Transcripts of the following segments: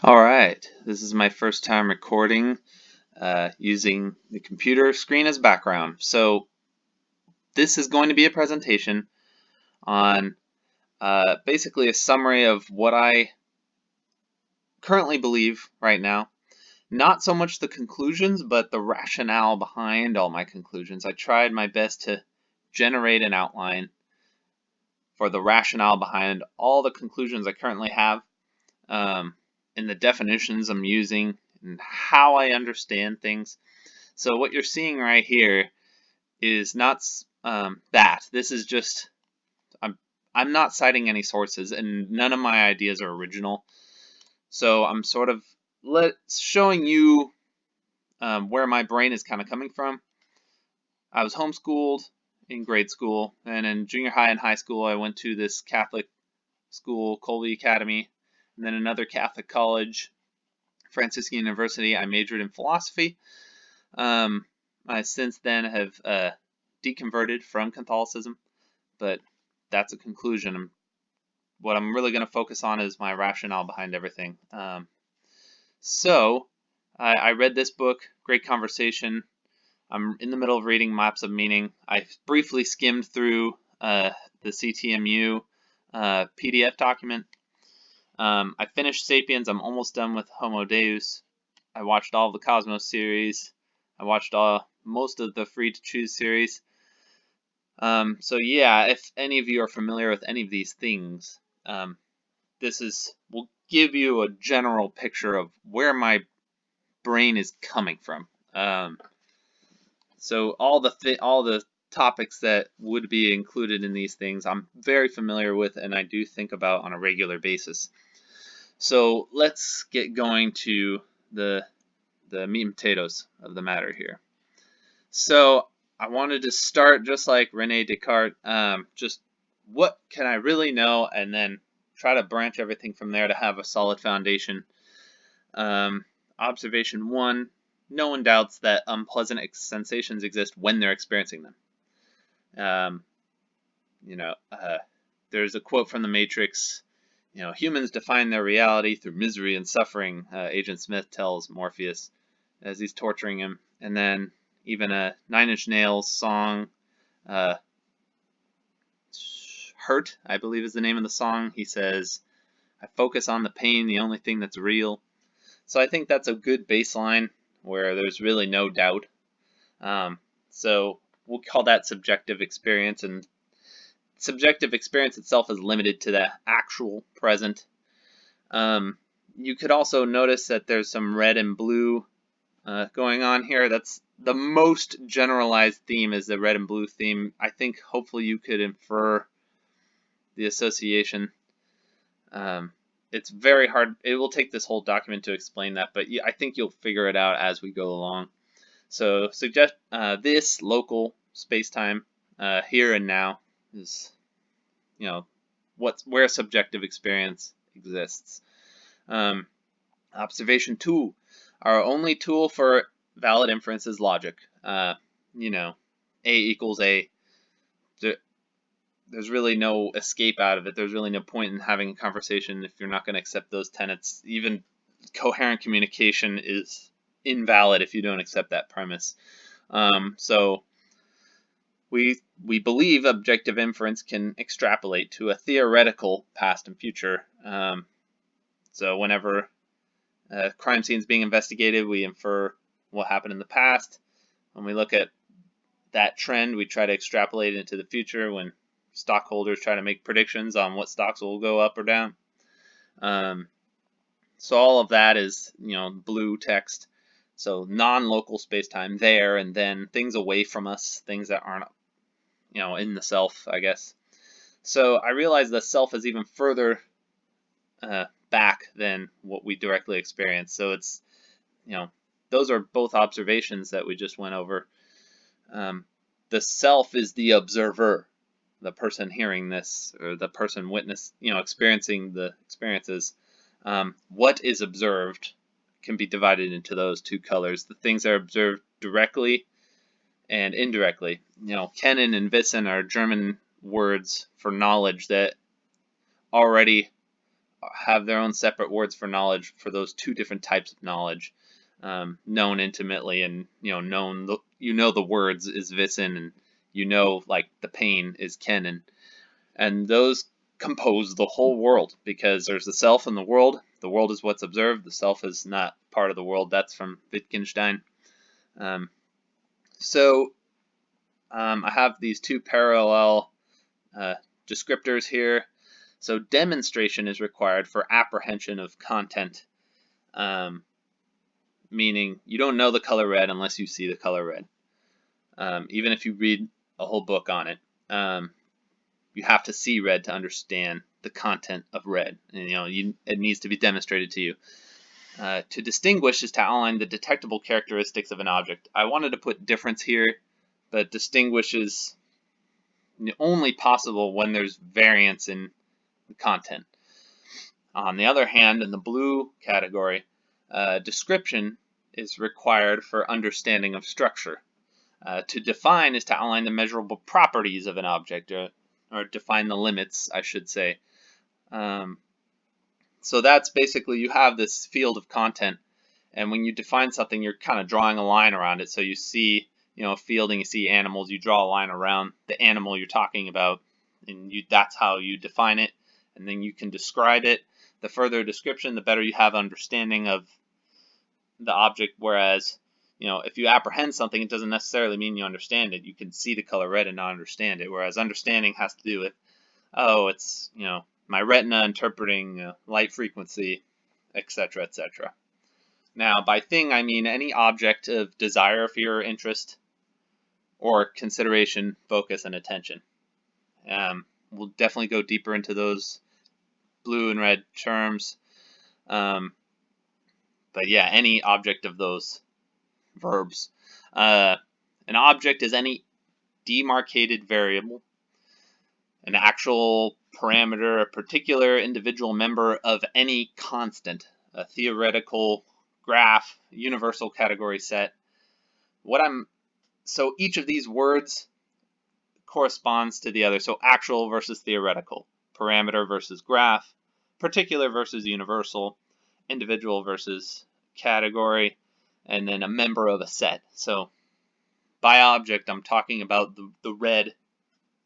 All right, this is my first time recording using the computer screen as background. So this is going to be a presentation on basically a summary of what I currently believe right now. Not so much the conclusions, but the rationale behind all my conclusions. I tried my best to generate an outline for the rationale behind all the conclusions I currently have. And the definitions I'm using and how I understand things. So what you're seeing right here is not that. This is just I'm not citing any sources, and none of my ideas are original. So I'm sort of showing you where my brain is kind of coming from. I was homeschooled in grade school, and in junior high and high school, I went to this Catholic school, Colby Academy, and then another Catholic college, Franciscan University. I majored in philosophy. I since then have deconverted from Catholicism, but that's a conclusion. What I'm really going to focus on is my rationale behind everything. So I read this book, Great Conversation. I'm in the middle of reading Maps of Meaning. I briefly skimmed through the CTMU PDF document. I finished Sapiens. I'm almost done with Homo Deus. I watched all of the Cosmos series. I watched most of the Free to Choose series. So yeah, if any of you are familiar with any of these things, will give you a general picture of where my brain is coming from. So all the topics that would be included in these things, I'm very familiar with, and I do think about on a regular basis. So let's get going to the meat and potatoes of the matter here. So I wanted to start just like Rene Descartes, just what can I really know, and then try to branch everything from there to have a solid foundation. Observation 1, no one doubts that unpleasant sensations exist when they're experiencing them. There's a quote from The Matrix, humans define their reality through misery and suffering, Agent Smith tells Morpheus as he's torturing him. And then even a Nine Inch Nails song, Hurt, I believe is the name of the song. He says, I focus on the pain, the only thing that's real. So I think that's a good baseline where there's really no doubt. So we'll call that subjective experience, and subjective experience itself is limited to the actual present. You could also notice that there's some red and blue going on here. That's the most generalized theme, is the red and blue theme. I think hopefully you could infer the association. It's very hard. It will take this whole document to explain that, but I think you'll figure it out as we go along. So suggest this local space-time here and now is, where subjective experience exists. Observation 2, our only tool for valid inference is logic. A equals A. There's really no escape out of it. There's really no point in having a conversation if you're not going to accept those tenets. Even coherent communication is invalid if you don't accept that premise. So we believe objective inference can extrapolate to a theoretical past and future. So whenever a crime scene is being investigated, we infer what happened in the past. When we look at that trend, we try to extrapolate it into the future when stockholders try to make predictions on what stocks will go up or down. So all of that is, blue text. So non-local space-time there, and then things away from us, things that aren't, in the self, I guess. So I realize the self is even further back than what we directly experience. So it's, those are both observations that we just went over. The self is the observer, the person hearing this, or the person experiencing the experiences. What is observed can be divided into those two colors. The things that are observed directly and indirectly. Kennen and Wissen are German words for knowledge that already have their own separate words for knowledge for those two different types of knowledge. Known intimately, and the words is wissen, and like the pain is kennen, and those compose the whole world, because there's the self and the world. The world is what's observed. The self is not part of the world. That's from Wittgenstein. I have these two parallel descriptors here. So demonstration is required for apprehension of content, meaning you don't know the color red unless you see the color red. Even if you read a whole book on it, you have to see red to understand the content of red. And, it needs to be demonstrated to you. To distinguish is to outline the detectable characteristics of an object. I wanted to put difference here, but distinguish is only possible when there's variance in the content. On the other hand, in the blue category, description is required for understanding of structure. To define is to outline the measurable properties of an object, or define the limits, I should say. So that's basically, you have this field of content, and when you define something, you're kind of drawing a line around it. So you see, a field and you see animals, you draw a line around the animal you're talking about, and that's how you define it, and then you can describe it. The further description, the better you have understanding of the object, whereas, if you apprehend something, it doesn't necessarily mean you understand it. You can see the color red and not understand it, whereas understanding has to do with, it's, my retina interpreting light frequency, etc., etc. Now, by thing, I mean any object of desire, fear, or interest, or consideration, focus, and attention. We'll definitely go deeper into those blue and red terms. But yeah, any object of those verbs. An object is any demarcated variable, an actual parameter, a particular individual member of any constant, a theoretical graph, universal category set. So each of these words corresponds to the other. So actual versus theoretical, parameter versus graph, particular versus universal, individual versus category, and then a member of a set. So by object, I'm talking about the red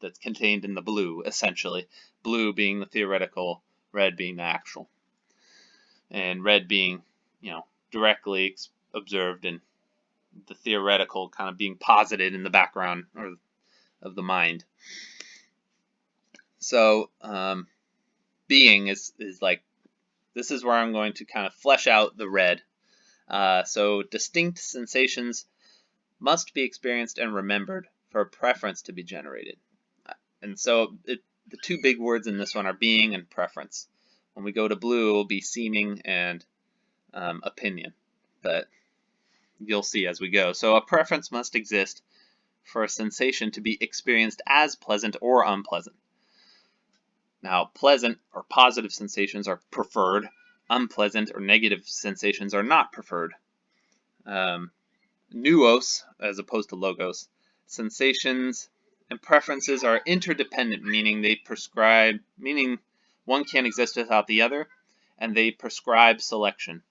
that's contained in the blue, essentially. Blue being the theoretical, red being the actual. And red being, directly observed, and the theoretical kind of being posited in the background of the mind. So being is like, this is where I'm going to kind of flesh out the red. So distinct sensations must be experienced and remembered for a preference to be generated. And so the two big words in this one are being and preference. When we go to blue, it will be seeming and opinion, but you'll see as we go. So a preference must exist for a sensation to be experienced as pleasant or unpleasant. Now, pleasant or positive sensations are preferred. Unpleasant or negative sensations are not preferred. Nuos, as opposed to logos. Sensations and preferences are interdependent, meaning one can't exist without the other, and they prescribe selection,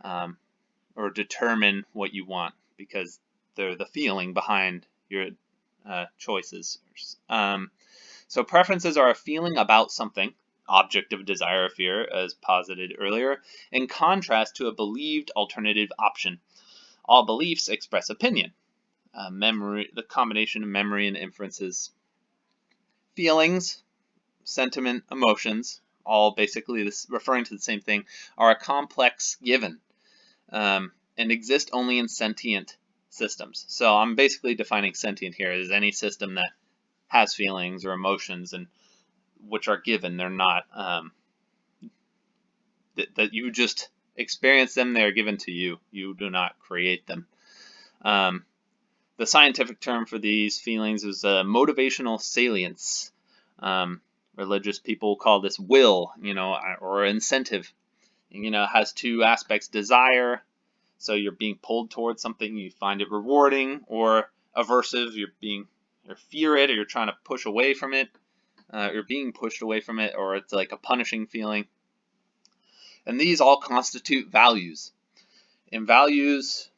or determine what you want, because they're the feeling behind your choices. So preferences are a feeling about something, object of desire or fear, as posited earlier, in contrast to a believed alternative option. All beliefs express opinion. Memory, the combination of memory and inferences. Feelings, sentiment, emotions, all basically referring to the same thing, are a complex given, and exist only in sentient systems. So I'm basically defining sentient here as any system that has feelings or emotions, and which are given. They're not that you just experience them. They are given to you. You do not create them. The scientific term for these feelings is motivational salience. Religious people call this will, or incentive. It has two aspects: desire, so you're being pulled towards something, you find it rewarding, or aversive, you fear it, or you're trying to push away from it, you're being pushed away from it, or it's like a punishing feeling. And these all constitute values. And values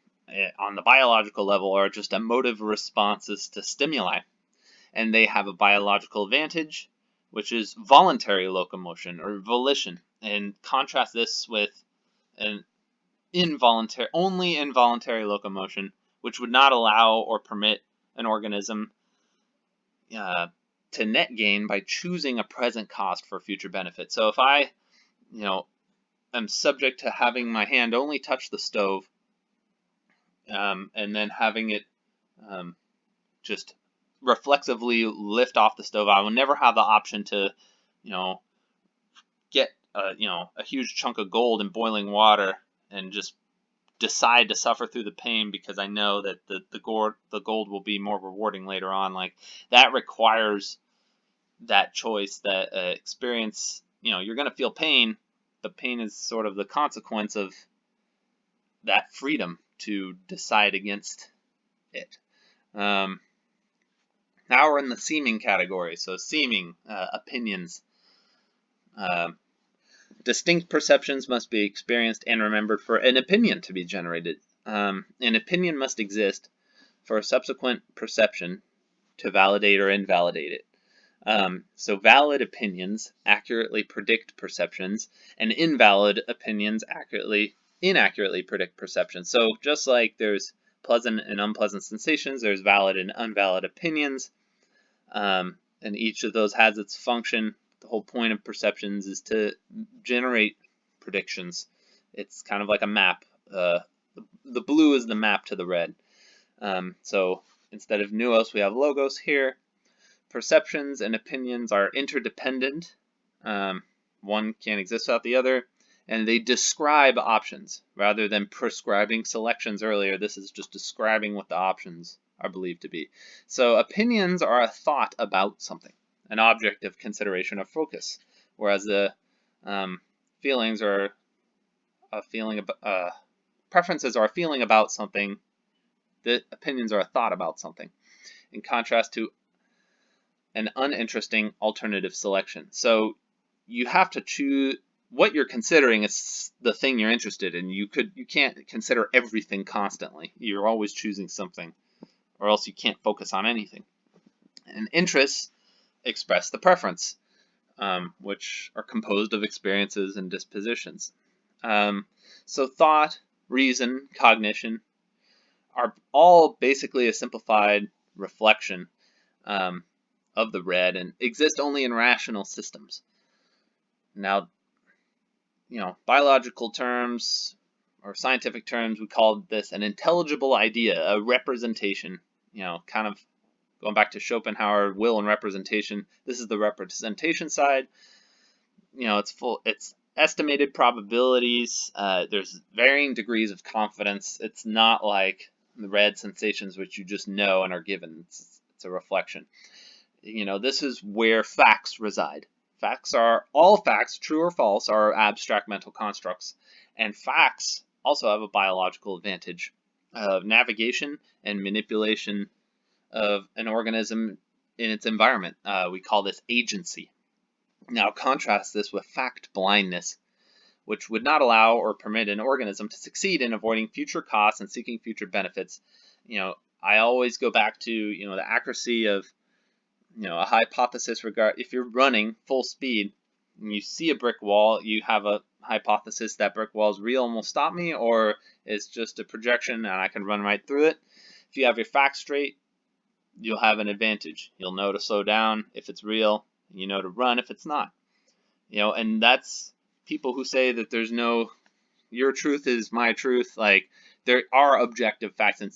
on the biological level are just emotive responses to stimuli. And they have a biological advantage, which is voluntary locomotion or volition. And contrast this with an only involuntary locomotion, which would not allow or permit an organism to net gain by choosing a present cost for future benefit. So if I, am subject to having my hand only touch the stove, and then having it just reflexively lift off the stove, I will never have the option to, get a huge chunk of gold in boiling water and just decide to suffer through the pain because I know that the gold will be more rewarding later on. Like, that requires that choice, that experience. You're going to feel pain, but pain is sort of the consequence of that freedom to decide against it. Now we're in the seeming category. So seeming, opinions. Distinct perceptions must be experienced and remembered for an opinion to be generated. An opinion must exist for a subsequent perception to validate or invalidate it. So valid opinions accurately predict perceptions, and invalid opinions inaccurately predict perceptions. So just like there's pleasant and unpleasant sensations, there's valid and invalid opinions, and each of those has its function. The whole point of perceptions is to generate predictions. It's kind of like a map. The blue is the map to the red. So instead of nous, we have logos here. Perceptions and opinions are interdependent. One can't exist without the other. And they describe options rather than prescribing selections earlier. This is just describing what the options are believed to be. So opinions are a thought about something, an object of consideration or focus, whereas the feelings are a feeling about, preferences are a feeling about something. The opinions are a thought about something, in contrast to an uninteresting alternative selection. So you have to choose what you're considering is the thing you're interested in. You can't consider everything constantly. You're always choosing something, or else you can't focus on anything. And interests express the preference, which are composed of experiences and dispositions. So thought, reason, cognition are all basically a simplified reflection of the red and exist only in rational systems. Now, biological terms or scientific terms, we call this an intelligible idea, a representation, kind of going back to Schopenhauer, will and representation. This is the representation side. It's estimated probabilities. There's varying degrees of confidence. It's not like the red sensations, which you just know and are given. It's a reflection. This is where facts reside. All facts, true or false, are abstract mental constructs. And facts also have a biological advantage of navigation and manipulation of an organism in its environment. We call this agency. Now contrast this with fact blindness, which would not allow or permit an organism to succeed in avoiding future costs and seeking future benefits. I always go back to, the accuracy of a hypothesis if you're running full speed and you see a brick wall, you have a hypothesis that brick wall is real and will stop me, or it's just a projection and I can run right through it. If you have your facts straight, you'll have an advantage. You'll know to slow down if it's real, and you know to run if it's not. And that's people who say that there's no, your truth is my truth. Like, there are objective facts and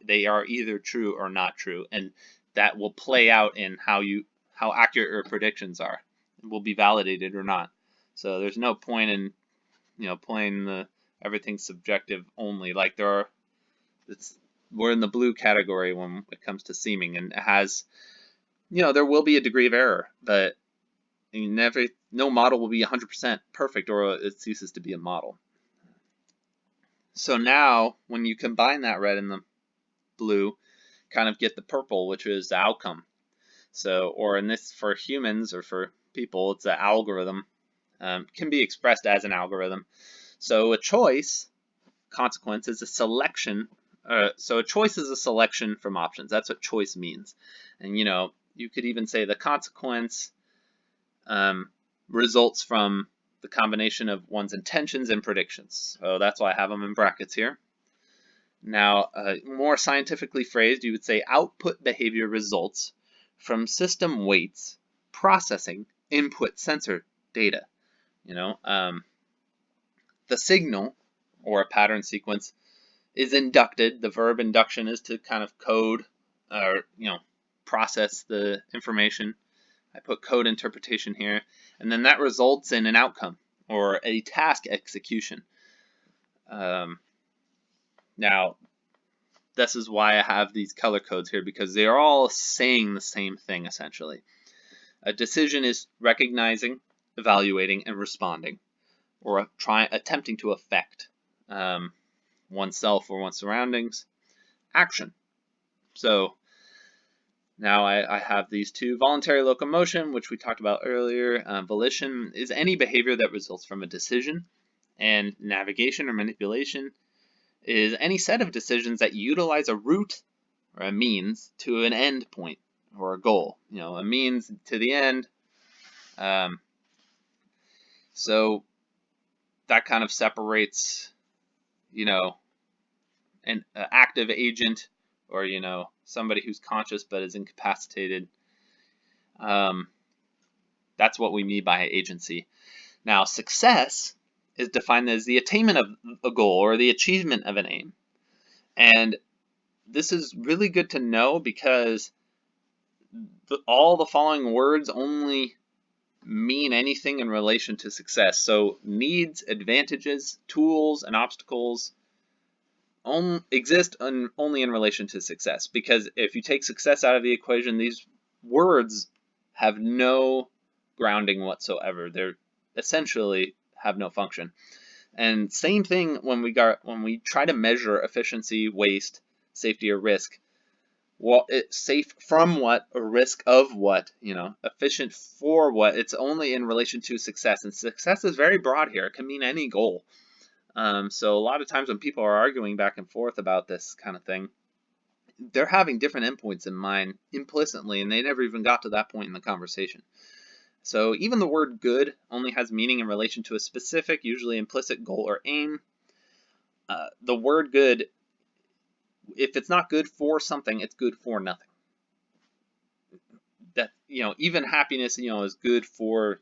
they are either true or not true, and that will play out in how accurate your predictions are. It will be validated or not. So there's no point in playing the everything's subjective only. Like, we're in the blue category when it comes to seeming, and it has, there will be a degree of error, but no model will be 100% perfect, or it ceases to be a model. So now, when you combine that red and the blue, kind of get the purple, which is the outcome. So, or in this, for humans or for people, it's the algorithm. can be expressed as an algorithm. So a choice consequence is a selection. So a choice is a selection from options. That's what choice means. And you could even say the consequence results from the combination of one's intentions and predictions. So that's why I have them in brackets here. Now, more scientifically phrased, you would say output behavior results from system weights processing input sensor data. The signal, or a pattern sequence, is inducted. The verb induction is to kind of code or process the information. I put code interpretation here, and then that results in an outcome or a task execution. Now, this is why I have these color codes here, because they are all saying the same thing essentially. A decision is recognizing, evaluating, and responding, or attempting to affect oneself or one's surroundings. Action. So now I have these two. Voluntary locomotion, which we talked about earlier. Volition is any behavior that results from a decision. And navigation or manipulation is any set of decisions that utilize a route or a means to an end point or a goal. A means to the end. So that kind of separates, an active agent or, somebody who's conscious but is incapacitated. That's what we mean by agency. Now, success is defined as the attainment of a goal or the achievement of an aim. And this is really good to know because all the following words only mean anything in relation to success. So needs, advantages, tools, and obstacles exist only in relation to success. Because if you take success out of the equation, these words have no grounding whatsoever. They're essentially have no function. And same thing when we try to measure efficiency, waste, safety, or risk. Well, it's safe from what, or risk of what, efficient for what. It's only in relation to success, and success is very broad here. It can mean any goal. So a lot of times when people are arguing back and forth about this kind of thing, they're having different endpoints in mind implicitly, and they never even got to that point in the conversation. So even the word good only has meaning in relation to a specific, usually implicit goal or aim. The word good, if it's not good for something, it's good for nothing. That, even happiness, is good for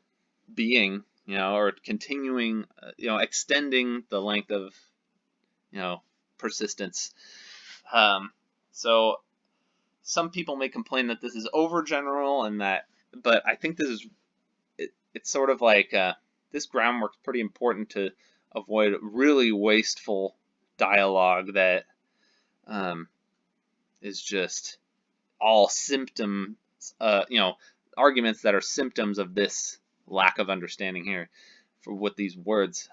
being, or continuing, extending the length of, persistence. So some people may complain that this is overgeneral but I think this is, it's sort of like this groundwork's pretty important to avoid really wasteful dialogue that is just all symptoms, arguments that are symptoms of this lack of understanding here for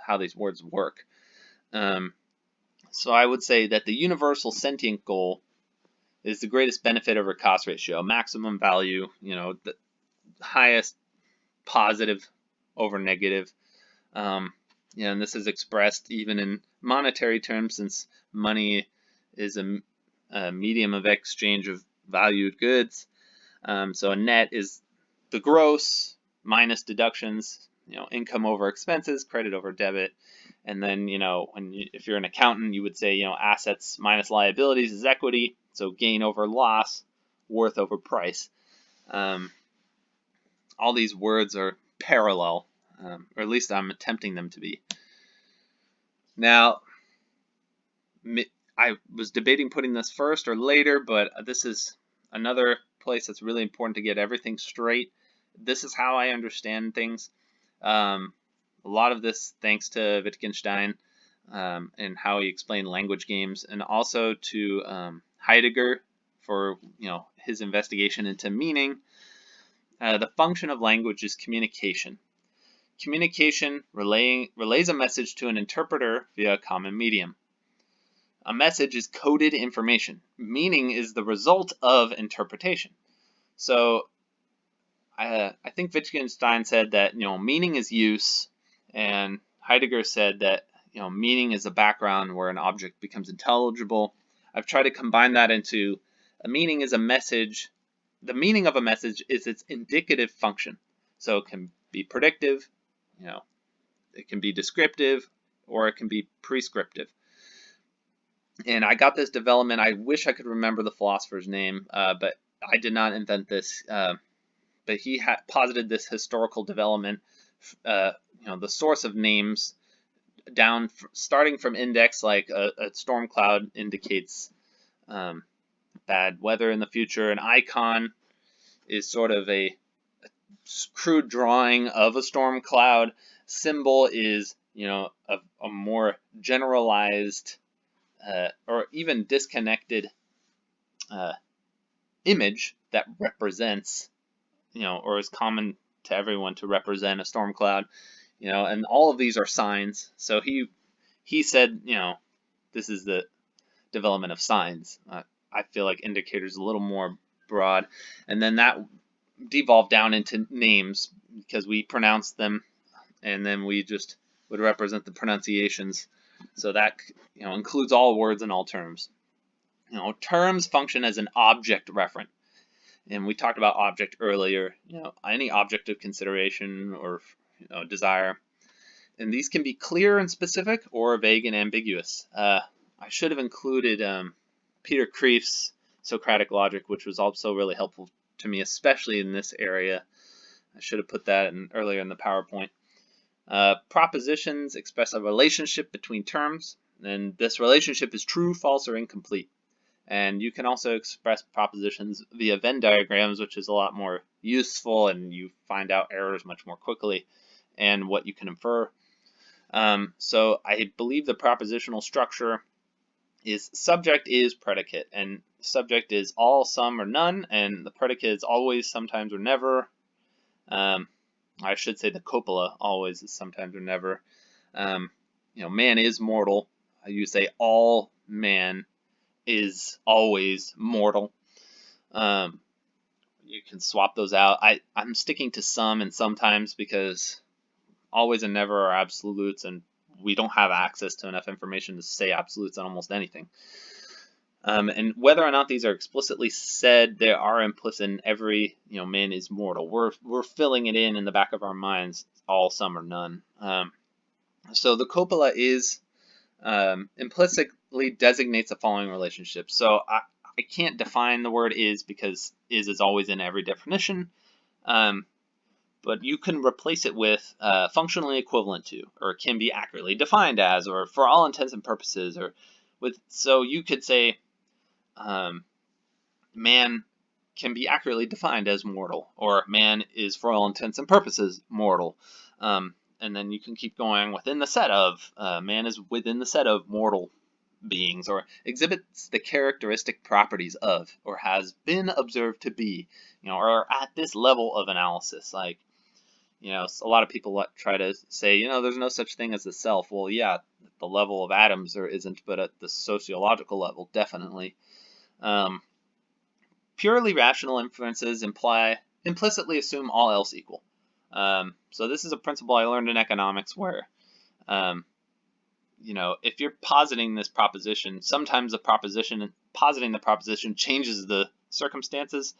how these words work. So I would say that the universal sentient goal is the greatest benefit over cost ratio, maximum value, the highest positive over negative. And this is expressed even in monetary terms, since money is a medium of exchange of valued goods. So a net is the gross minus deductions, income over expenses, credit over debit. And then, if you're an accountant, you would say, assets minus liabilities is equity. So gain over loss, worth over price. All these words are parallel, or at least I'm attempting them to be. Now, I was debating putting this first or later, but this is another place that's really important to get everything straight. This is how I understand things. A lot of this thanks to Wittgenstein and how he explained language games, and also to Heidegger for his investigation into meaning. The function of language is communication. Communication relays a message to an interpreter via a common medium. A message is coded information. Meaning is the result of interpretation. So I think Wittgenstein said that meaning is use, And Heidegger said that meaning is a background where an object becomes intelligible. I've tried to combine that into a meaning is a message. The meaning of a message is its indicative function. So it can be predictive, it can be descriptive, or it can be prescriptive. And I got this development. I wish I could remember the philosopher's name, but I did not invent this. But he posited this historical development, the source of names starting from index, like a storm cloud indicates bad weather in the future. An icon is sort of a crude drawing of a storm cloud. Symbol is, a more generalized or even disconnected image that represents, or is common to everyone to represent a storm cloud, and all of these are signs. So he said, this is the development of signs. I feel like indicator is a little more broad, and then that devolved down into names because we pronounced them, and then we just would represent the pronunciations. So that includes all words and all terms. Terms function as an object referent, and we talked about object earlier. Any object of consideration or desire, and these can be clear and specific or vague and ambiguous. I should have included Peter Kreeft's Socratic logic, which was also really helpful to me, especially in this area. I should have put that earlier in the PowerPoint. Propositions express a relationship between terms, and this relationship is true, false, or incomplete. And you can also express propositions via Venn diagrams, which is a lot more useful, and you find out errors much more quickly and what you can infer. So I believe the propositional structure is subject is predicate, and subject is all, some, or none, and the predicate is always, sometimes, or never. I should say the copula always is sometimes or never. Man is mortal. You say all man is always mortal. You can swap those out. I'm sticking to some and sometimes because always and never are absolutes, and we don't have access to enough information to say absolutes on almost anything. And whether or not these are explicitly said, they are implicit in every, man is mortal. We're filling it in the back of our minds, all, some, or none. So the copula is implicitly designates the following relationship. So I can't define the word is because is always in every definition. But you can replace it with functionally equivalent to, or can be accurately defined as, or for all intents and purposes, or with. So you could say, man can be accurately defined as mortal, or man is for all intents and purposes mortal. And then you can keep going within the set of, man is within the set of mortal beings, or exhibits the characteristic properties of, or has been observed to be, or at this level of analysis. Like, a lot of people try to say, there's no such thing as the self. Well, yeah, at the level of atoms there isn't, but at the sociological level, definitely. Purely rational inferences implicitly assume all else equal. So this is a principle I learned in economics where, if you're positing this proposition, sometimes positing the proposition changes the circumstances.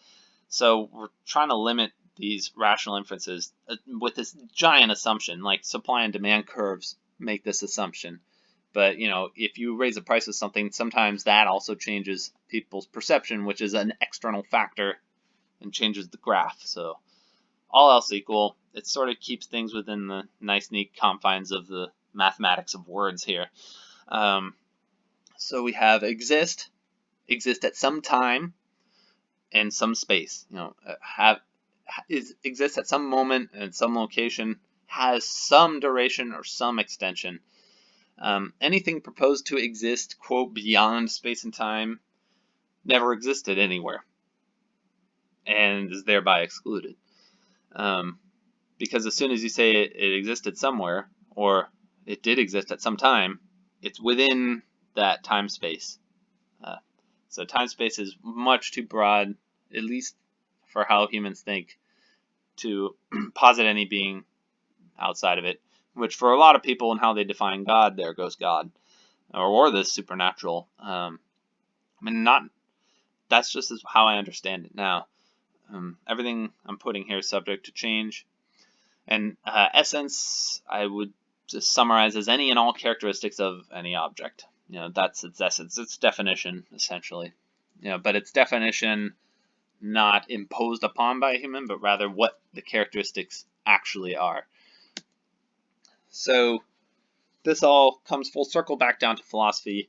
So we're trying to limit these rational inferences with this giant assumption, like supply and demand curves make this assumption. But, if you raise the price of something, sometimes that also changes people's perception, which is an external factor and changes the graph. So all else equal, it sort of keeps things within the nice, neat confines of the mathematics of words here. So we have exist at some time and some space. Exists at some moment and some location, has some duration or some extension. Anything proposed to exist, quote, beyond space and time, never existed anywhere, and is thereby excluded. Because as soon as you say it existed somewhere, or it did exist at some time, it's within that time-space. So time-space is much too broad, at least for how humans think, to posit any being outside of it. which for a lot of people and how they define God, there goes God, or the supernatural. I mean, not that's just how I understand it now. Everything I'm putting here is subject to change. And essence, I would just summarize as any and all characteristics of any object. That's its essence, its definition, essentially. But its definition not imposed upon by a human, but rather what the characteristics actually are. So this all comes full circle back down to philosophy.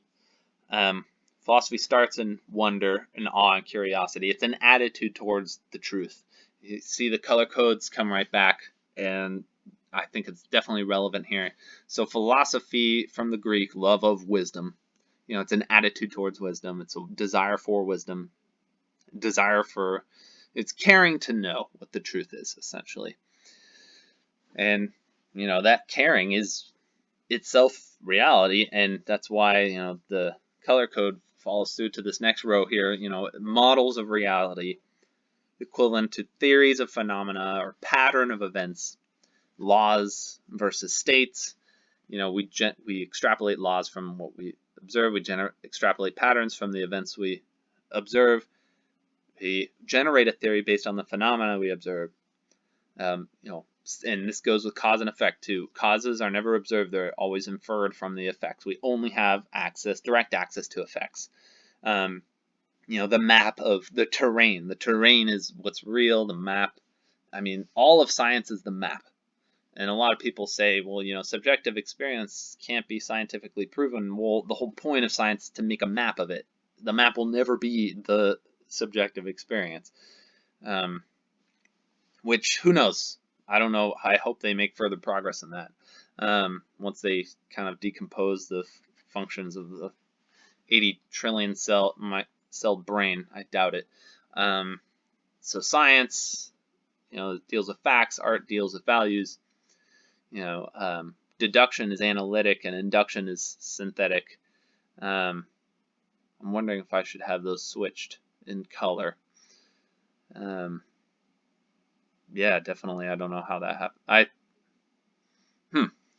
Philosophy starts in wonder and awe and curiosity. It's an attitude towards the truth. You see the color codes come right back, and I think it's definitely relevant here. So philosophy, from the Greek, love of wisdom. It's an attitude towards wisdom. It's a desire for wisdom. It's caring to know what the truth is, essentially. And, that caring is itself reality, and that's why, the color code follows through to this next row here, models of reality, equivalent to theories of phenomena or pattern of events, laws versus states. We extrapolate laws from what we observe. We extrapolate patterns from the events we observe. We generate a theory based on the phenomena we observe. And this goes with cause and effect too. Causes are never observed; they're always inferred from the effects. We only have direct access to effects. The map of the terrain. The terrain is what's real. The map. I mean, all of science is the map. And a lot of people say, well, subjective experience can't be scientifically proven. Well, the whole point of science is to make a map of it. The map will never be the subjective experience. Which, who knows? I don't know. I hope they make further progress in that. Once they kind of decompose the functions of the 80 trillion celled brain. I doubt it. So science, deals with facts. Art deals with values. Deduction is analytic and induction is synthetic. I'm wondering if I should have those switched in color. Yeah, definitely. I don't know how that happened.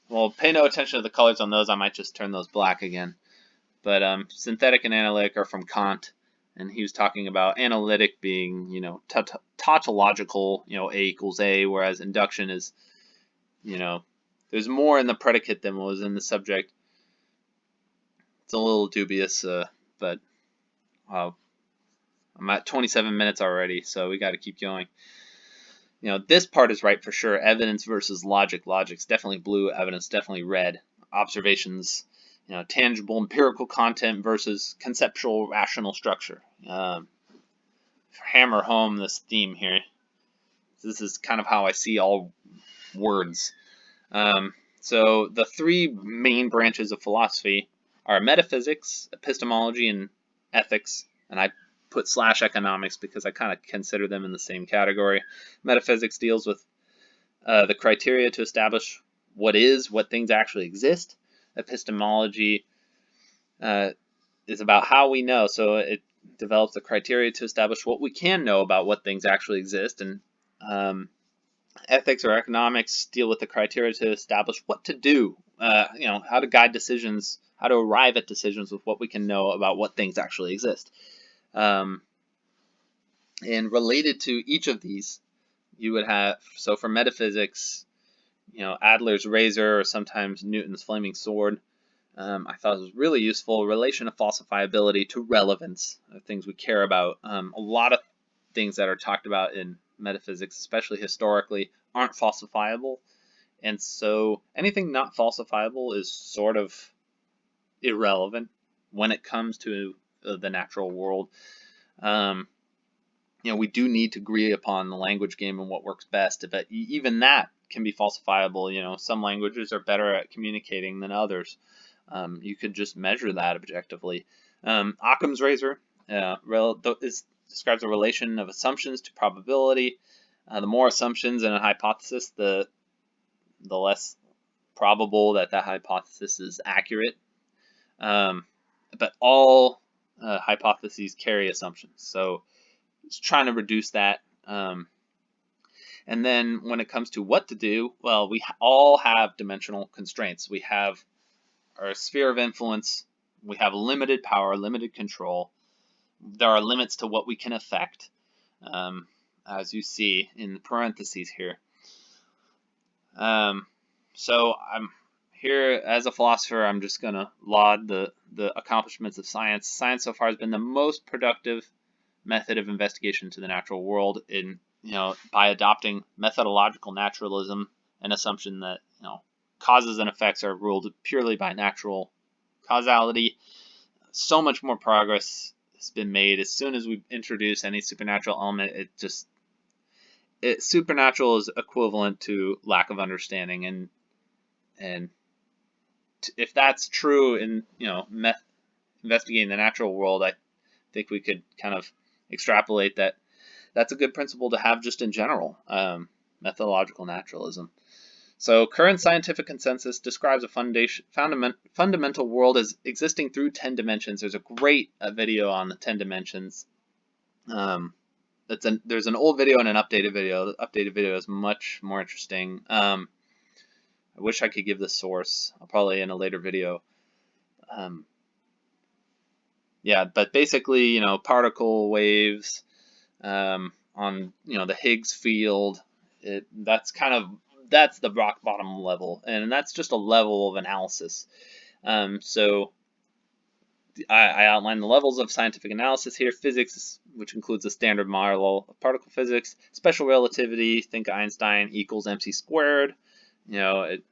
Well, pay no attention to the colors on those. I might just turn those black again. But synthetic and analytic are from Kant, and he was talking about analytic being, tautological, A equals A, whereas induction is, there's more in the predicate than what was in the subject. It's a little dubious, but I'm at 27 minutes already, so we got to keep going. This part is right for sure. Evidence versus logic. Logic's definitely blue. Evidence definitely red. Observations, tangible empirical content versus conceptual rational structure. Hammer home this theme here. This is kind of how I see all words. So the three main branches of philosophy are metaphysics, epistemology, and ethics. And I put / economics because I kind of consider them in the same category. Metaphysics deals with the criteria to establish what things actually exist. Epistemology is about how we know, so it develops the criteria to establish what we can know about what things actually exist. And ethics or economics deal with the criteria to establish what to do, how to guide decisions, how to arrive at decisions with what we can know about what things actually exist. And related to each of these, you would have, so for metaphysics, Adler's razor or sometimes Newton's flaming sword. I thought it was really useful. Relation of falsifiability to relevance, things we care about. A lot of things that are talked about in metaphysics, especially historically, aren't falsifiable. And so anything not falsifiable is sort of irrelevant when it comes to the natural world. We do need to agree upon the language game and what works best, but even that can be falsifiable. Some languages are better at communicating than others. You could just measure that objectively. Occam's razor describes a relation of assumptions to probability. The more assumptions in a hypothesis, the less probable that hypothesis is accurate. But all hypotheses carry assumptions, so it's trying to reduce that. And And then when it comes to what to do, well, we all have dimensional constraints. We have our sphere of influence. We have limited power, limited control. There are limits to what we can affect, as you see in the parentheses here. So I'm here as a philosopher. I'm just going to laud the accomplishments of science. Science so far has been the most productive method of investigation to the natural world in, by adopting methodological naturalism, an assumption that, causes and effects are ruled purely by natural causality. So much more progress has been made. As soon as we introduce any supernatural element, supernatural is equivalent to lack of understanding, and if that's true in investigating the natural world, I think we could kind of extrapolate that. That's a good principle to have just in general, methodological naturalism. So current scientific consensus describes a fundamental world as existing through 10 dimensions. There's a great video on the 10 dimensions. There's an old video and an updated video. The updated video is much more interesting. I wish I could give the source. I'll probably in a later video. Yeah, but basically, particle waves on, the Higgs field. That's the rock bottom level, and that's just a level of analysis. So I outline the levels of scientific analysis here. Physics, which includes the standard model of particle physics. Special relativity, think Einstein, equals mc squared. It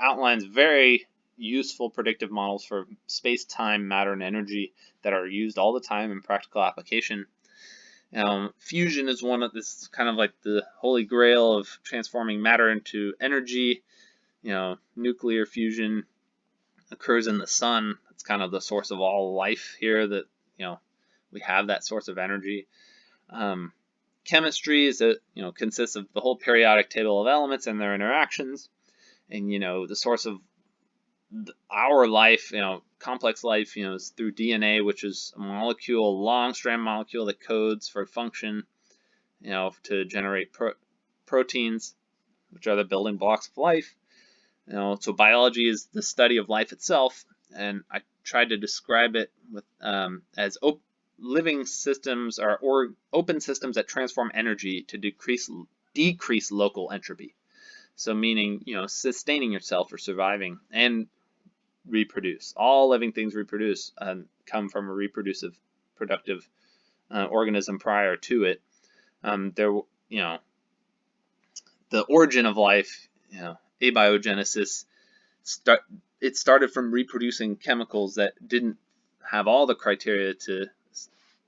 outlines very useful predictive models for space-time, matter, and energy that are used all the time in practical application. Fusion is this is kind of like the holy grail of transforming matter into energy. Nuclear fusion occurs in the sun. It's kind of the source of all life here, that we have that source of energy. Chemistry consists of the whole periodic table of elements and their interactions, and the source of our life, complex life, is through DNA, which is a long strand molecule that codes for function, to generate proteins, which are the building blocks of life. So biology is the study of life itself, and I tried to describe it with as living systems or open systems that transform energy to decrease local entropy. So meaning, sustaining yourself or surviving and reproduce. All living things reproduce and come from a reproducive, productive organism prior to it. The origin of life, abiogenesis, it started from reproducing chemicals that didn't have all the criteria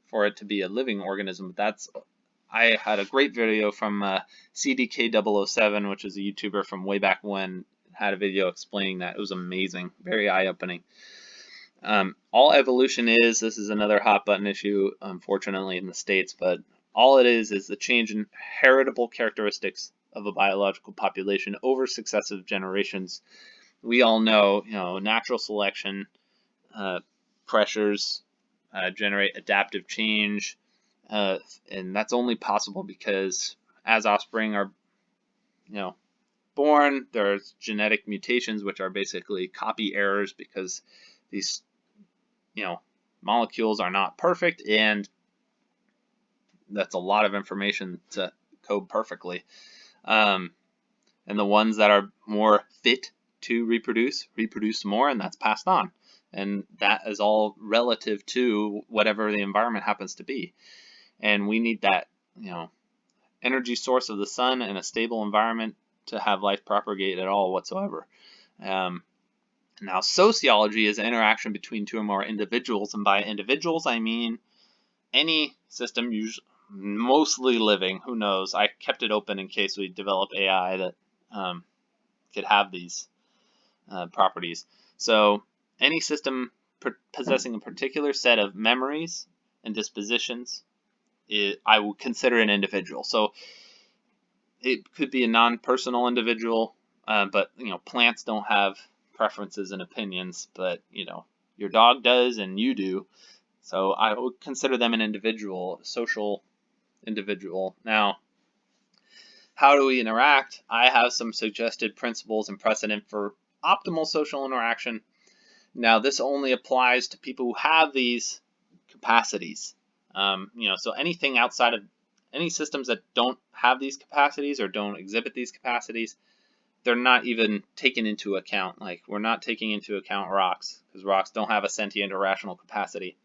for it to be a living organism. I had a great video from CDK007, which is a YouTuber from way back when, had a video explaining that. It was amazing, very eye-opening. All evolution this is another hot button issue, unfortunately, in the States, but all it is the change in heritable characteristics of a biological population over successive generations. We all know, natural selection pressures generate adaptive change, and that's only possible because as offspring are, born, there's genetic mutations, which are basically copy errors because these, molecules are not perfect, and that's a lot of information to code perfectly. And the ones that are more fit to reproduce more, and that's passed on. And that is all relative to whatever the environment happens to be. And we need that, energy source of the sun and a stable environment to have life propagate at all whatsoever. Now, sociology is an interaction between two or more individuals, and by individuals I mean any system, usually mostly living. Who knows? I kept it open in case we develop AI that could have these properties. So any system possessing a particular set of memories and dispositions, I would consider an individual. So it could be a non-personal individual, but plants don't have preferences and opinions, but your dog does and you do. So I would consider them an individual, social individual. Now, how do we interact? I have some suggested principles and precedent for optimal social interaction. Now, this only applies to people who have these capacities. So anything outside of any systems that don't have these capacities or don't exhibit these capacities, they're not even taken into account. Like, we're not taking into account rocks, because rocks don't have a sentient or rational capacity.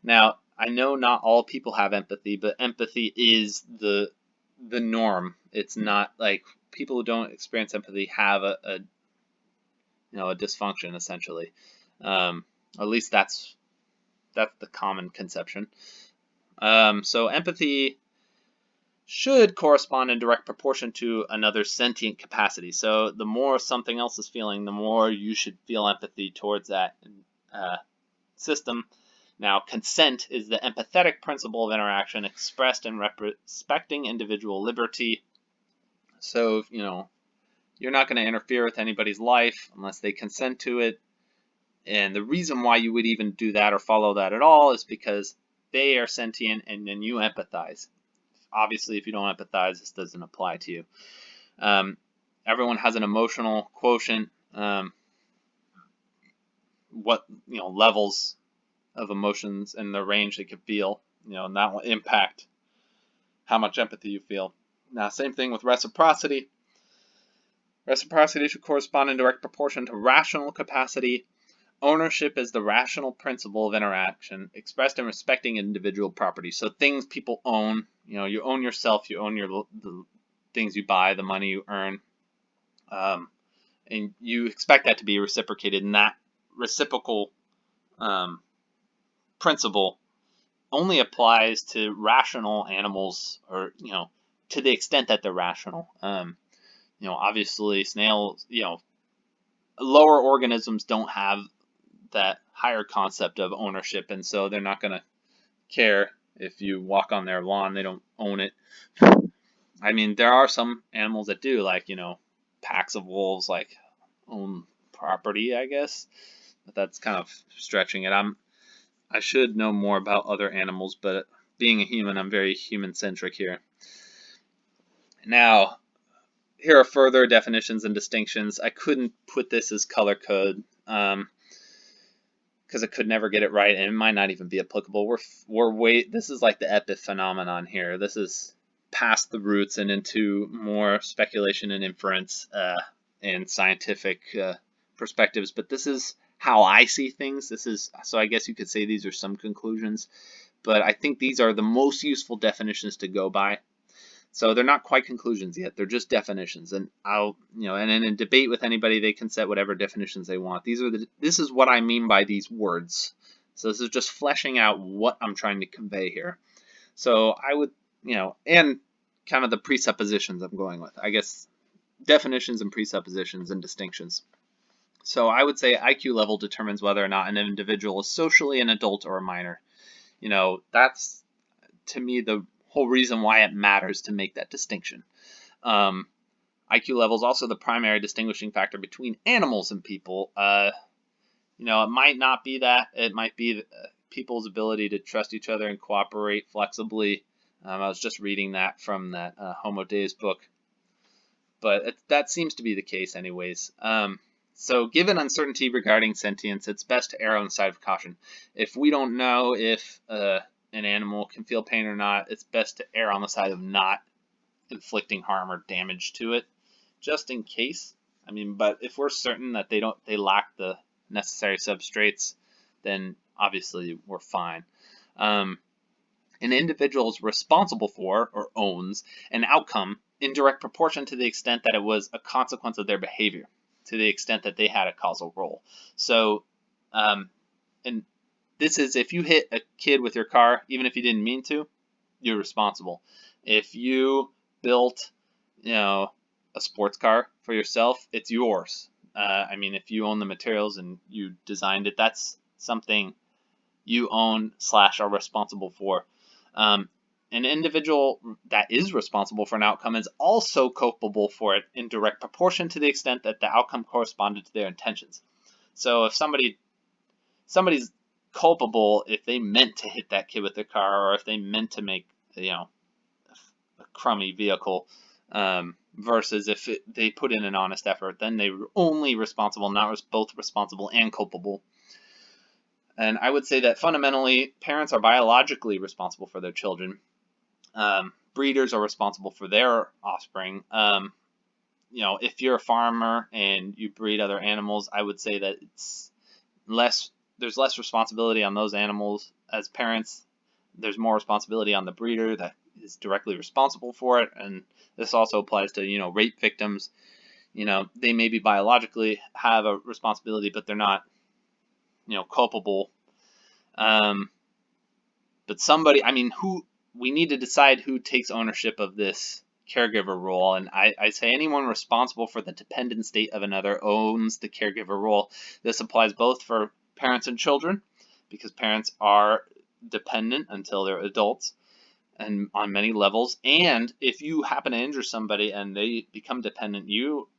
Now, I know not all people have empathy, but empathy is the norm. It's not like people who don't experience empathy have a dysfunction, essentially. At least that's the common conception. So empathy should correspond in direct proportion to another sentient capacity. So the more something else is feeling, the more you should feel empathy towards that system. Now, consent is the empathetic principle of interaction expressed in respecting individual liberty. So, you're not going to interfere with anybody's life unless they consent to it. And the reason why you would even do that or follow that at all is because they are sentient and then you empathize. Obviously, if you don't empathize, this doesn't apply to you. Everyone has an emotional quotient. What levels of emotions and the range they could feel, and that will impact how much empathy you feel. Now, same thing with reciprocity. Reciprocity should correspond in direct proportion to rational capacity. Ownership is the rational principle of interaction expressed in respecting individual property. So things people own, you own yourself, you own the things you buy, the money you earn, and you expect that to be reciprocated. And that reciprocal principle only applies to rational animals, or to the extent that they're rational. Obviously snails, lower organisms don't have that higher concept of ownership, and so they're not going to care if you walk on their lawn. They don't own it. I mean, there are some animals that do, like, packs of wolves, like, own property, I guess. But that's kind of stretching it. I should know more about other animals, but being a human, I'm very human-centric here. Now, here are further definitions and distinctions. I couldn't put this as color code because I could never get it right, and it might not even be applicable. This is like the epiphenomenon here. This is past the roots and into more speculation and inference and scientific perspectives. But this is how I see things. So I guess you could say these are some conclusions, but I think these are the most useful definitions to go by. So they're not quite conclusions yet. They're just definitions. And and in a debate with anybody, they can set whatever definitions they want. This is what I mean by these words. So this is just fleshing out what I'm trying to convey here. So I would, and kind of the presuppositions I'm going with. I guess definitions and presuppositions and distinctions. So I would say IQ level determines whether or not an individual is socially an adult or a minor. That's, to me, the whole reason why it matters to make that distinction. IQ level is also the primary distinguishing factor between animals and people. It might not be that. It might be people's ability to trust each other and cooperate flexibly. I was just reading that from that Homo Deus book. But that seems to be the case anyways. So given uncertainty regarding sentience, it's best to err on the side of caution. If we don't know if an animal can feel pain or not, it's best to err on the side of not inflicting harm or damage to it, just in case. But if we're certain that they lack the necessary substrates, then obviously we're fine. An individual is responsible for, or owns, an outcome in direct proportion to the extent that it was a consequence of their behavior, to the extent that they had a causal role. So, and this is, if you hit a kid with your car, even if you didn't mean to, you're responsible. If you built, a sports car for yourself, it's yours. If you own the materials and you designed it, that's something you own / are responsible for. An individual that is responsible for an outcome is also culpable for it in direct proportion to the extent that the outcome corresponded to their intentions. So if somebody's culpable if they meant to hit that kid with their car, or if they meant to make crummy vehicle, versus if they put in an honest effort, then they're only responsible, not both responsible and culpable. And I would say that fundamentally, parents are biologically responsible for their children. Breeders are responsible for their offspring. If you're a farmer and you breed other animals, I would say that there's less responsibility on those animals. As parents, there's more responsibility on the breeder that is directly responsible for it. And this also applies to, rape victims. They maybe biologically have a responsibility, but they're not, culpable. But we need to decide who takes ownership of this caregiver role. And I say anyone responsible for the dependent state of another owns the caregiver role. This applies both for parents and children, because parents are dependent until they're adults and on many levels. And if you happen to injure somebody and they become dependent, you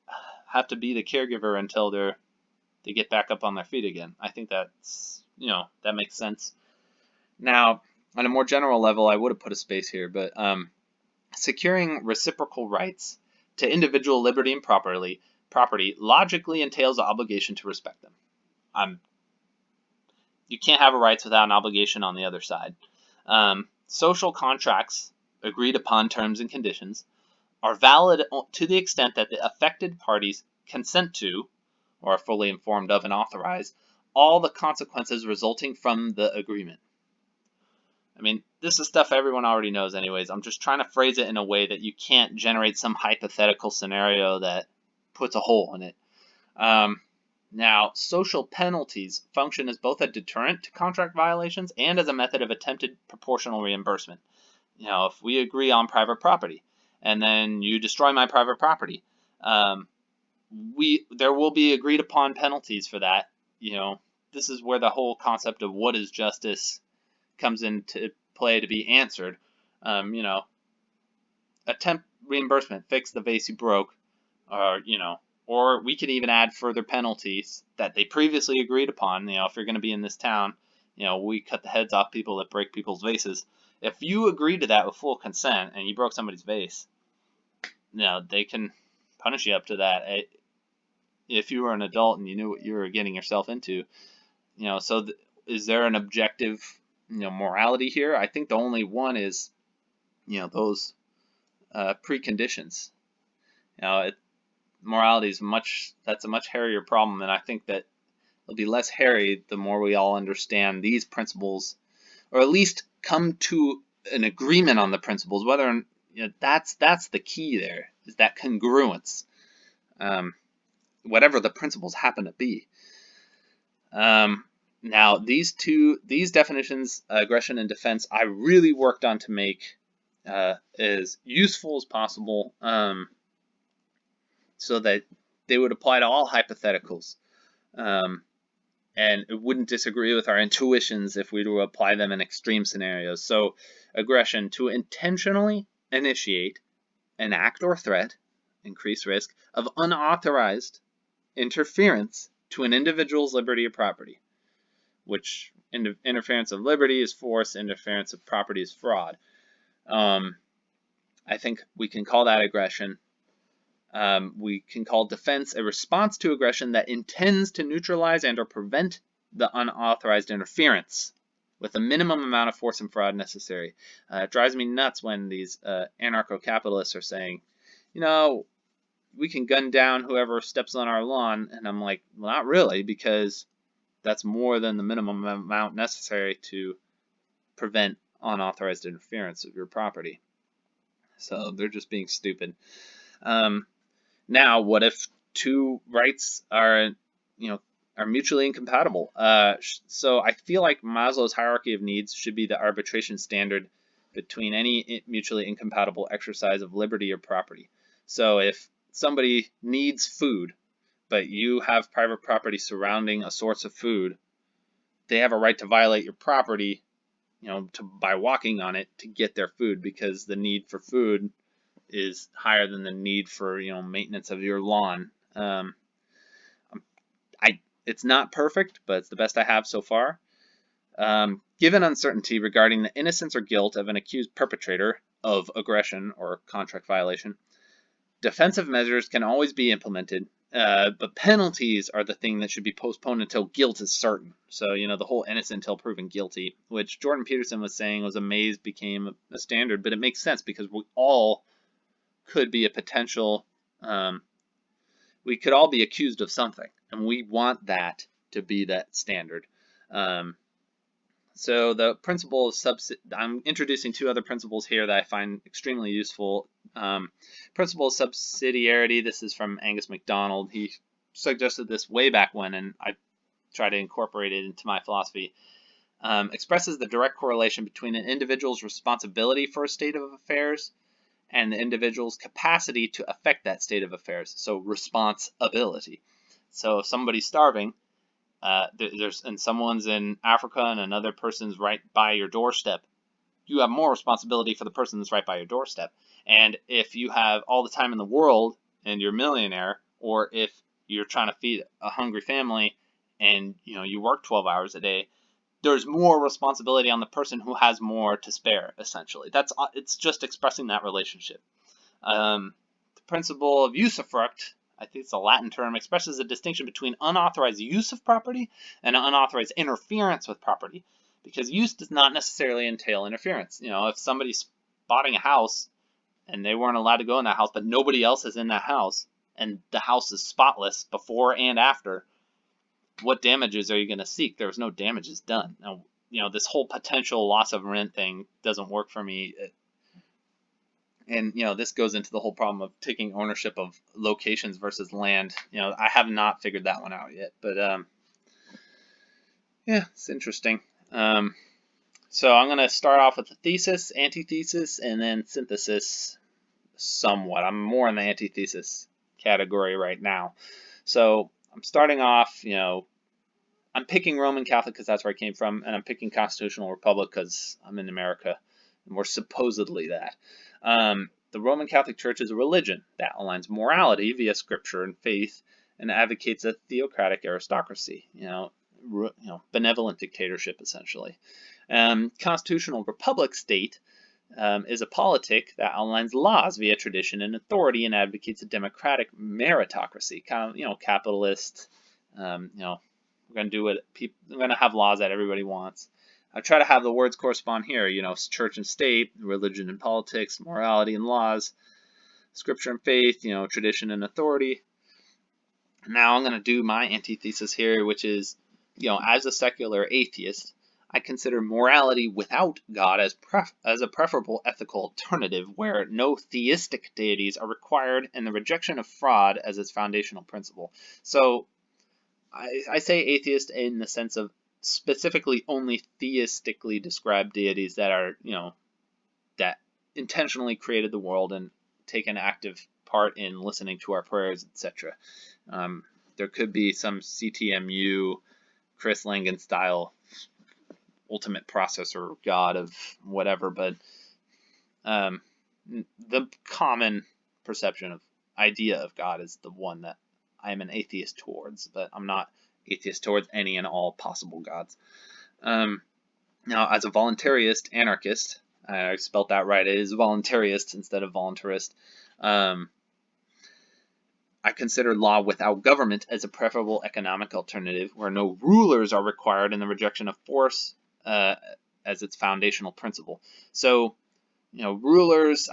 have to be the caregiver until they get back up on their feet again. I think that's, that makes sense. Now, on a more general level, I would have put a space here, but securing reciprocal rights to individual liberty and property logically entails the obligation to respect them. You can't have rights without an obligation on the other side. Social contracts, agreed upon terms and conditions, are valid to the extent that the affected parties consent to, or are fully informed of and authorize, all the consequences resulting from the agreement. This is stuff everyone already knows anyways. I'm just trying to phrase it in a way that you can't generate some hypothetical scenario that puts a hole in it. Now, social penalties function as both a deterrent to contract violations and as a method of attempted proportional reimbursement. If we agree on private property and then you destroy my private property, there will be agreed upon penalties for that. This is where the whole concept of what is justice comes into play to be answered. Attempt reimbursement, fix the vase you broke, or we could even add further penalties that they previously agreed upon. If you're going to be in this town, we cut the heads off people that break people's vases. If you agree to that with full consent and you broke somebody's vase, they can punish you up to that. If you were an adult and you knew what you were getting yourself into, is there an objective morality here? I think the only one is, those preconditions. Morality is that's a much hairier problem, and I think that it'll be less hairy the more we all understand these principles, or at least come to an agreement on the principles. Whether that's the key there, is that congruence, whatever the principles happen to be. Now, these definitions, aggression and defense, I really worked on to make as useful as possible, so that they would apply to all hypotheticals, and it wouldn't disagree with our intuitions if we were to apply them in extreme scenarios. So, aggression, to intentionally initiate an act or threat, increased risk of unauthorized interference to an individual's liberty or property, which interference of liberty is force, interference of property is fraud. I think we can call that aggression. We can call defense a response to aggression that intends to neutralize and or prevent the unauthorized interference with the minimum amount of force and fraud necessary. It drives me nuts when these anarcho-capitalists are saying, we can gun down whoever steps on our lawn, and I'm like, well, not really, because that's more than the minimum amount necessary to prevent unauthorized interference of your property. So they're just being stupid. Now, what if two rights are mutually incompatible? So I feel like Maslow's hierarchy of needs should be the arbitration standard between any mutually incompatible exercise of liberty or property. So if somebody needs food, but you have private property surrounding a source of food, they have a right to violate your property, by walking on it to get their food, because the need for food is higher than the need for, maintenance of your lawn. It's not perfect, but it's the best I have so far. Given uncertainty regarding the innocence or guilt of an accused perpetrator, of aggression or contract violation. Defensive measures can always be implemented, but penalties are the thing that should be postponed until guilt is certain. So, the whole innocent until proven guilty, which Jordan Peterson was saying was a maze became a standard, but it makes sense because we all could be a potential, we could all be accused of something, and we want that to be that standard. So the principle of I'm introducing two other principles here that I find extremely useful. Principle of subsidiarity, this is from Angus MacDonald. He suggested this way back when, and I try to incorporate it into my philosophy. Expresses the direct correlation between an individual's responsibility for a state of affairs and the individual's capacity to affect that state of affairs. So responsibility. So if somebody's starving, and someone's in Africa and another person's right by your doorstep, you have more responsibility for the person that's right by your doorstep. And if you have all the time in the world and you're a millionaire, or if you're trying to feed a hungry family and you work 12 hours a day, there's more responsibility on the person who has more to spare. Essentially, it's just expressing that relationship. The principle of usufruct, I think it's a Latin term, expresses a distinction between unauthorized use of property and unauthorized interference with property, because use does not necessarily entail interference. If somebody's spotting a house and they weren't allowed to go in that house, but nobody else is in that house, and the house is spotless before and after, what damages are you going to seek? There was no damages done. Now, this whole potential loss of rent thing doesn't work for me. And, this goes into the whole problem of taking ownership of locations versus land. I have not figured that one out yet, but, yeah, it's interesting. So I'm going to start off with the thesis, antithesis, and then synthesis somewhat. I'm more in the antithesis category right now. So I'm starting off, I'm picking Roman Catholic because that's where I came from, and I'm picking Constitutional Republic because I'm in America, and we're supposedly that. The Roman Catholic Church is a religion that aligns morality via scripture and faith and advocates a theocratic aristocracy, benevolent dictatorship, essentially. Constitutional Republic state is a politic that outlines laws via tradition and authority and advocates a democratic meritocracy, kind of, capitalist, we're going to do what we're going to have laws that everybody wants. I try to have the words correspond here, church and state, religion and politics, morality and laws, scripture and faith, tradition and authority. Now I'm going to do my antithesis here, which is, as a secular atheist, I consider morality without God as a preferable ethical alternative where no theistic deities are required and the rejection of fraud as its foundational principle. So I say atheist in the sense of specifically only theistically described deities that are, that intentionally created the world and take an active part in listening to our prayers, etc. There could be some CTMU, Chris Langan style ultimate processor god of whatever, but the common perception of idea of God is the one that I am an atheist towards, but I'm not atheist towards any and all possible gods. Now, as a voluntarist anarchist, I spelt that right, it is voluntarist instead of voluntarist, I consider law without government as a preferable economic alternative where no rulers are required and the rejection of force as its foundational principle. So, rulers,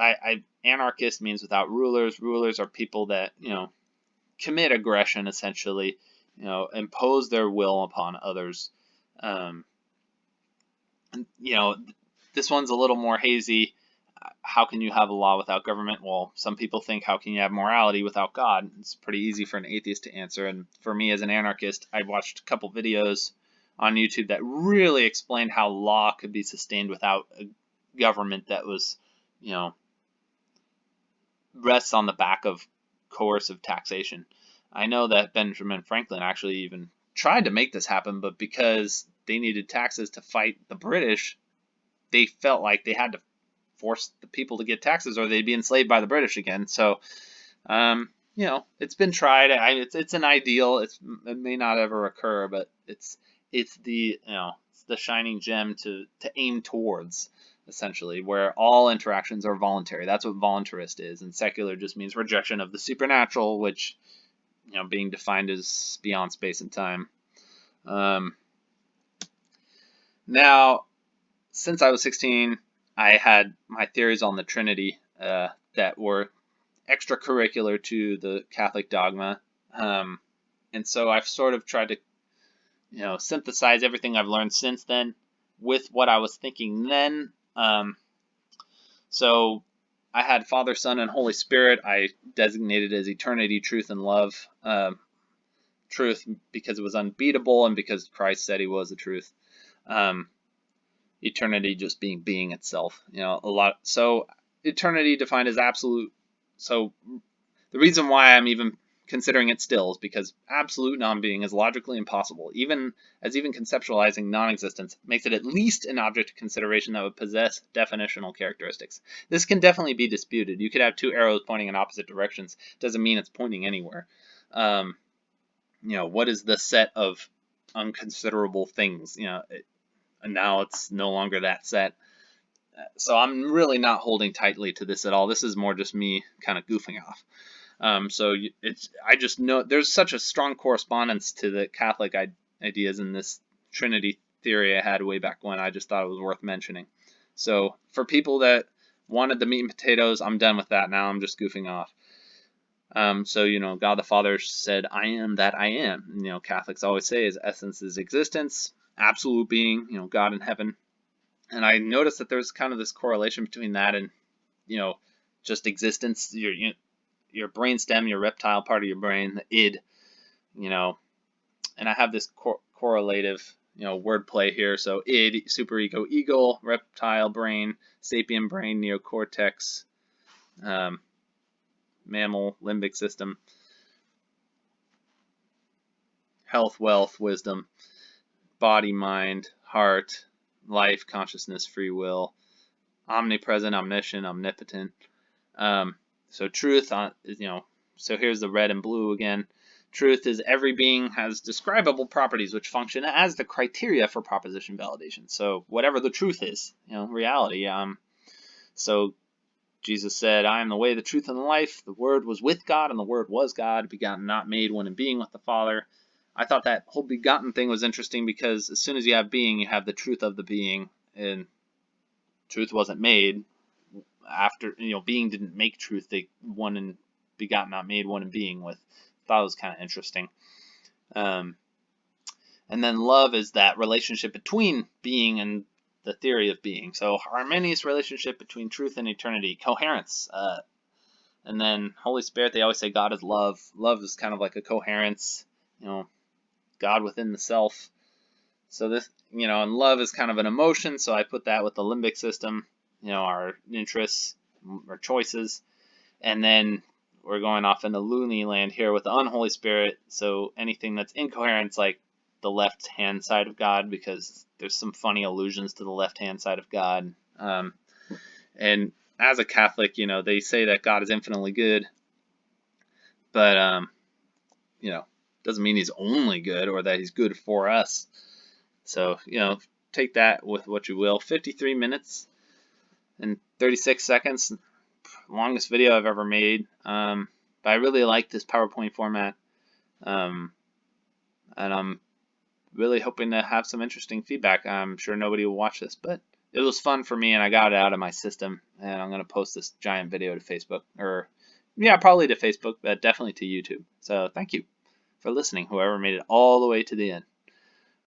anarchist means without rulers. Rulers are people that, commit aggression, essentially, impose their will upon others. This one's a little more hazy. How can you have a law without government? Well, some people think, how can you have morality without God? It's pretty easy for an atheist to answer. And for me as an anarchist, I watched a couple videos on YouTube that really explained how law could be sustained without a government that was, rests on the back of coercive taxation. I know that Benjamin Franklin actually even tried to make this happen, but because they needed taxes to fight the British, they felt like they had to force the people to get taxes or they'd be enslaved by the British again. So, it's been tried. It's an ideal. It may not ever occur, but it's the shining gem to aim towards. essentially, where all interactions are voluntary. That's what voluntarist is, and secular just means rejection of the supernatural, which, being defined as beyond space and time. Now, since I was 16, I had my theories on the Trinity that were extracurricular to the Catholic dogma, and so I've sort of tried to, synthesize everything I've learned since then with what I was thinking then. So I had Father, Son, and Holy Spirit. I designated as eternity, truth, and love. Truth because it was unbeatable and because Christ said he was the truth. Eternity just being itself. So eternity defined as absolute. So the reason why I'm even considering it still is because absolute non-being is logically impossible. Even conceptualizing non-existence makes it at least an object of consideration that would possess definitional characteristics. This can definitely be disputed. You could have two arrows pointing in opposite directions. Doesn't mean it's pointing anywhere. What is the set of unconsiderable things? And now it's no longer that set. So I'm really not holding tightly to this at all. This is more just me kind of goofing off. I just know there's such a strong correspondence to the Catholic ideas in this Trinity theory I had way back when. I just thought it was worth mentioning. So for people that wanted the meat and potatoes, I'm done with that now. I'm just goofing off. God the Father said, "I am that I am." Catholics always say his essence is existence, absolute being, God in heaven. And I noticed that there's kind of this correlation between that and, just existence. Your brainstem, your reptile part of your brain, the id, and I have this correlative, wordplay here. So id, superego, ego, reptile brain, sapien brain, neocortex, mammal, limbic system, health, wealth, wisdom, body, mind, heart, life, consciousness, free will, omnipresent, omniscient, omnipotent. So truth, so here's the red and blue again. Truth is every being has describable properties which function as the criteria for proposition validation. So whatever the truth is, reality. So Jesus said, "I am the way, the truth, and the life. The Word was with God, and the Word was God, begotten, not made, one in being with the Father." I thought that whole begotten thing was interesting because as soon as you have being, you have the truth of the being, and truth wasn't made. After being didn't make truth. They one in begotten, not made, one in being with. Thought it was kind of interesting. And then love is that relationship between being and the theory of being. So harmonious relationship between truth and eternity, coherence. And then Holy Spirit, they always say God is love. Love is kind of like a coherence, God within the self. So this, and love is kind of an emotion. So I put that with the limbic system, our interests, our choices. And then we're going off into loony land here with the unholy spirit. So anything that's incoherent is like the left-hand side of God, because there's some funny allusions to the left-hand side of God. And as a Catholic, they say that God is infinitely good, but doesn't mean he's only good or that he's good for us. So, take that with what you will. 53 minutes and 36 seconds. Longest video I've ever made. But I really like this PowerPoint format. And I'm really hoping to have some interesting feedback. I'm sure nobody will watch this, but it was fun for me and I got it out of my system. And I'm going to post this giant video to Facebook, or probably to Facebook, but definitely to YouTube. So thank you for listening, whoever made it all the way to the end.